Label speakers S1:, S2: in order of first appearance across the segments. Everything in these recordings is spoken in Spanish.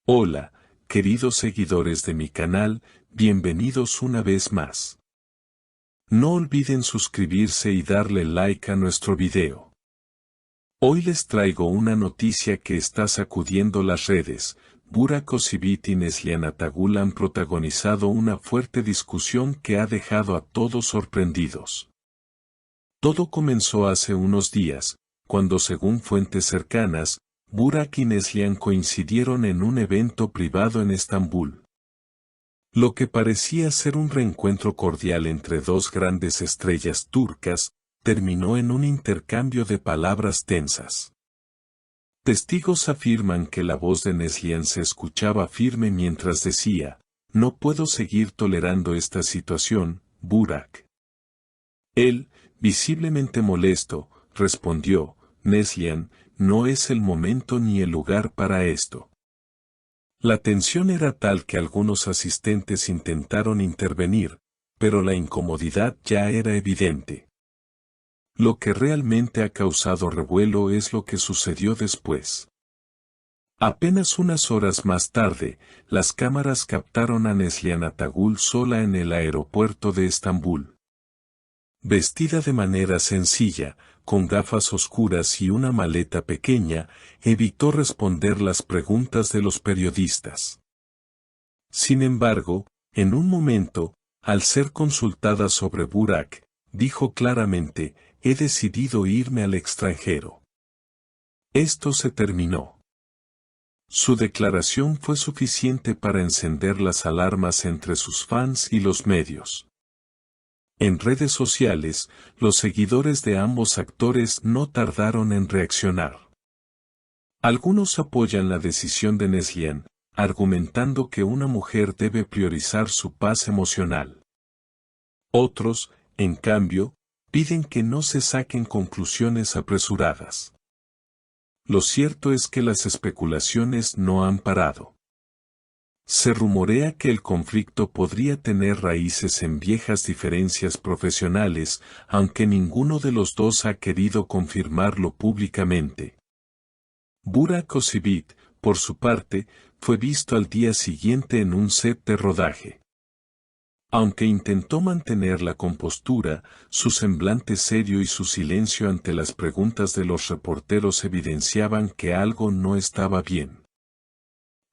S1: Hola, queridos seguidores de mi canal, bienvenidos una vez más. No olviden suscribirse y darle like a nuestro video. Hoy les traigo una noticia que está sacudiendo las redes. Burak Özçivit y Neslihan Atagül han protagonizado una fuerte discusión que ha dejado a todos sorprendidos. Todo comenzó hace unos días, cuando según fuentes cercanas, Burak y Neslihan coincidieron en un evento privado en Estambul. Lo que parecía ser un reencuentro cordial entre dos grandes estrellas turcas, terminó en un intercambio de palabras tensas. Testigos afirman que la voz de Neslihan se escuchaba firme mientras decía, "No puedo seguir tolerando esta situación, Burak". Él, visiblemente molesto, respondió, "Neslihan, no es el momento ni el lugar para esto". La tensión era tal que algunos asistentes intentaron intervenir, pero la incomodidad ya era evidente. Lo que realmente ha causado revuelo es lo que sucedió después. Apenas unas horas más tarde, las cámaras captaron a Neslihan Atagül sola en el aeropuerto de Estambul. Vestida de manera sencilla, con gafas oscuras y una maleta pequeña, evitó responder las preguntas de los periodistas. Sin embargo, en un momento, al ser consultada sobre Burak, dijo claramente, "He decidido irme al extranjero". Esto se terminó. Su declaración fue suficiente para encender las alarmas entre sus fans y los medios. En redes sociales, los seguidores de ambos actores no tardaron en reaccionar. Algunos apoyan la decisión de Neslihan, argumentando que una mujer debe priorizar su paz emocional. Otros, en cambio, piden que no se saquen conclusiones apresuradas. Lo cierto es que las especulaciones no han parado. Se rumorea que el conflicto podría tener raíces en viejas diferencias profesionales, aunque ninguno de los dos ha querido confirmarlo públicamente. Burak Özçivit, por su parte, fue visto al día siguiente en un set de rodaje. Aunque intentó mantener la compostura, su semblante serio y su silencio ante las preguntas de los reporteros evidenciaban que algo no estaba bien.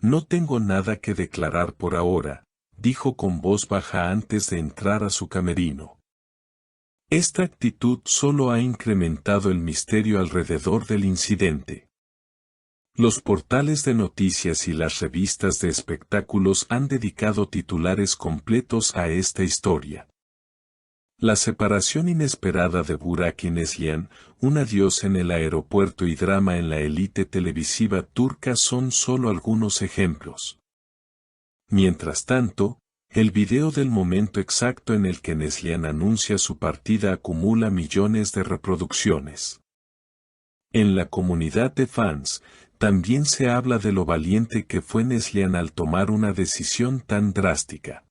S1: "No tengo nada que declarar por ahora", dijo con voz baja antes de entrar a su camerino. Esta actitud solo ha incrementado el misterio alrededor del incidente. Los portales de noticias y las revistas de espectáculos han dedicado titulares completos a esta historia. La separación inesperada de Burak y Neslihan, un adiós en el aeropuerto y drama en la élite televisiva turca son solo algunos ejemplos. Mientras tanto, el video del momento exacto en el que Neslihan anuncia su partida acumula millones de reproducciones. En la comunidad de fans, también se habla de lo valiente que fue Neslihan al tomar una decisión tan drástica.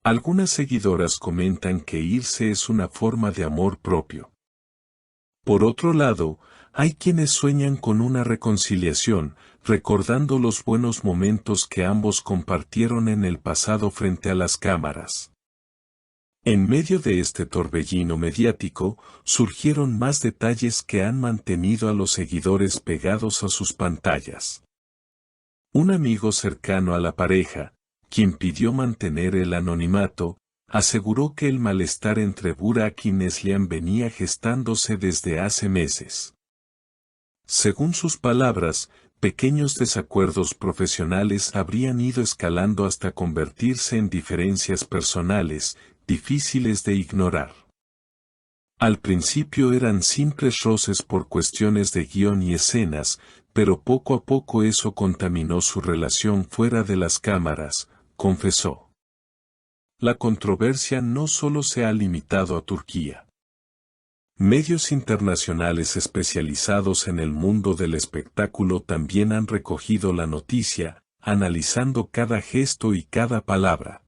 S1: Algunas seguidoras comentan que irse es una forma de amor propio. Por otro lado, hay quienes sueñan con una reconciliación, recordando los buenos momentos que ambos compartieron en el pasado frente a las cámaras. En medio de este torbellino mediático, surgieron más detalles que han mantenido a los seguidores pegados a sus pantallas. Un amigo cercano a la pareja, quien pidió mantener el anonimato, aseguró que el malestar entre Burak y Neslihan venía gestándose desde hace meses. Según sus palabras, pequeños desacuerdos profesionales habrían ido escalando hasta convertirse en diferencias personales, difíciles de ignorar. Al principio eran simples roces por cuestiones de guión y escenas, pero poco a poco eso contaminó su relación fuera de las cámaras, confesó. La controversia no solo se ha limitado a Turquía. Medios internacionales especializados en el mundo del espectáculo también han recogido la noticia, analizando cada gesto y cada palabra.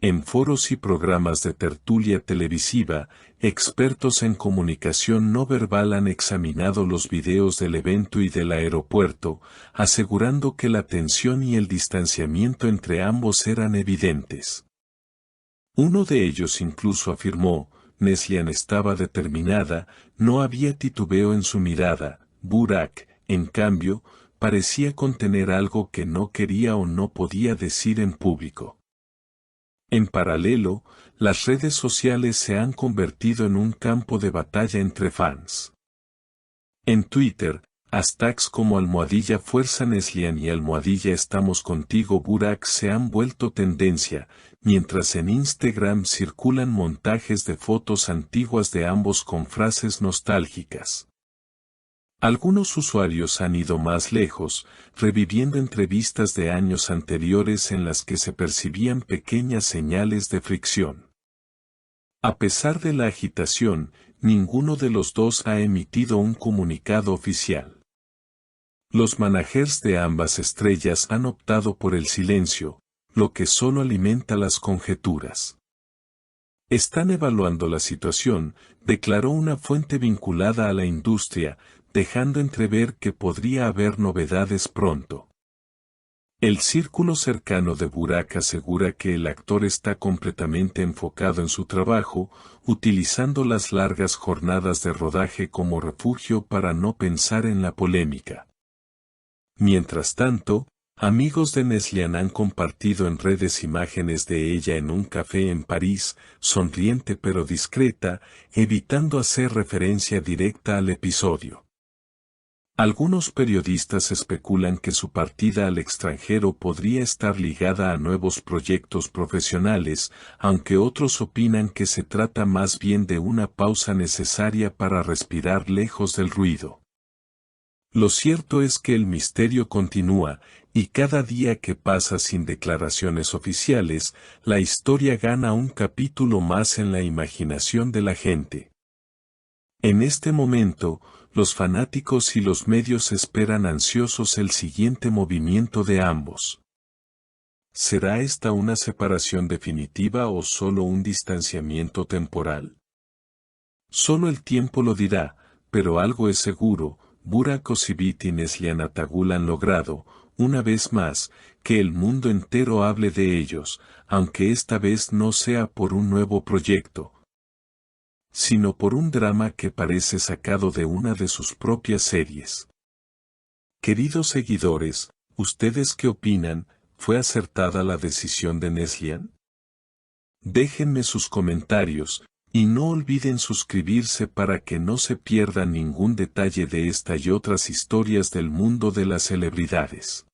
S1: En foros y programas de tertulia televisiva, expertos en comunicación no verbal han examinado los videos del evento y del aeropuerto, asegurando que la tensión y el distanciamiento entre ambos eran evidentes. Uno de ellos incluso afirmó: Neslihan estaba determinada, no había titubeo en su mirada. Burak, en cambio, parecía contener algo que no quería o no podía decir en público. En paralelo, las redes sociales se han convertido en un campo de batalla entre fans. En Twitter, hashtags como ¡Fuerza Neslihan y ¡Estamos contigo Burak se han vuelto tendencia, mientras en Instagram circulan montajes de fotos antiguas de ambos con frases nostálgicas. Algunos usuarios han ido más lejos, reviviendo entrevistas de años anteriores en las que se percibían pequeñas señales de fricción. A pesar de la agitación, ninguno de los dos ha emitido un comunicado oficial. Los managers de ambas estrellas han optado por el silencio, lo que solo alimenta las conjeturas. Están evaluando la situación, declaró una fuente vinculada a la industria, dejando entrever que podría haber novedades pronto. El círculo cercano de Burak asegura que el actor está completamente enfocado en su trabajo, utilizando las largas jornadas de rodaje como refugio para no pensar en la polémica. Mientras tanto, amigos de Neslihan han compartido en redes imágenes de ella en un café en París, sonriente pero discreta, evitando hacer referencia directa al episodio. Algunos periodistas especulan que su partida al extranjero podría estar ligada a nuevos proyectos profesionales, aunque otros opinan que se trata más bien de una pausa necesaria para respirar lejos del ruido. Lo cierto es que el misterio continúa, y cada día que pasa sin declaraciones oficiales, la historia gana un capítulo más en la imaginación de la gente. En este momento, los fanáticos y los medios esperan ansiosos el siguiente movimiento de ambos. ¿Será esta una separación definitiva o solo un distanciamiento temporal? Solo el tiempo lo dirá, pero algo es seguro: Burak Özçivit y Neslihan Atagül han logrado, una vez más, que el mundo entero hable de ellos, aunque esta vez no sea por un nuevo proyecto, sino por un drama que parece sacado de una de sus propias series. Queridos seguidores, ¿ustedes qué opinan? ¿Fue acertada la decisión de Neslihan? Déjenme sus comentarios, y no olviden suscribirse para que no se pierdan ningún detalle de esta y otras historias del mundo de las celebridades.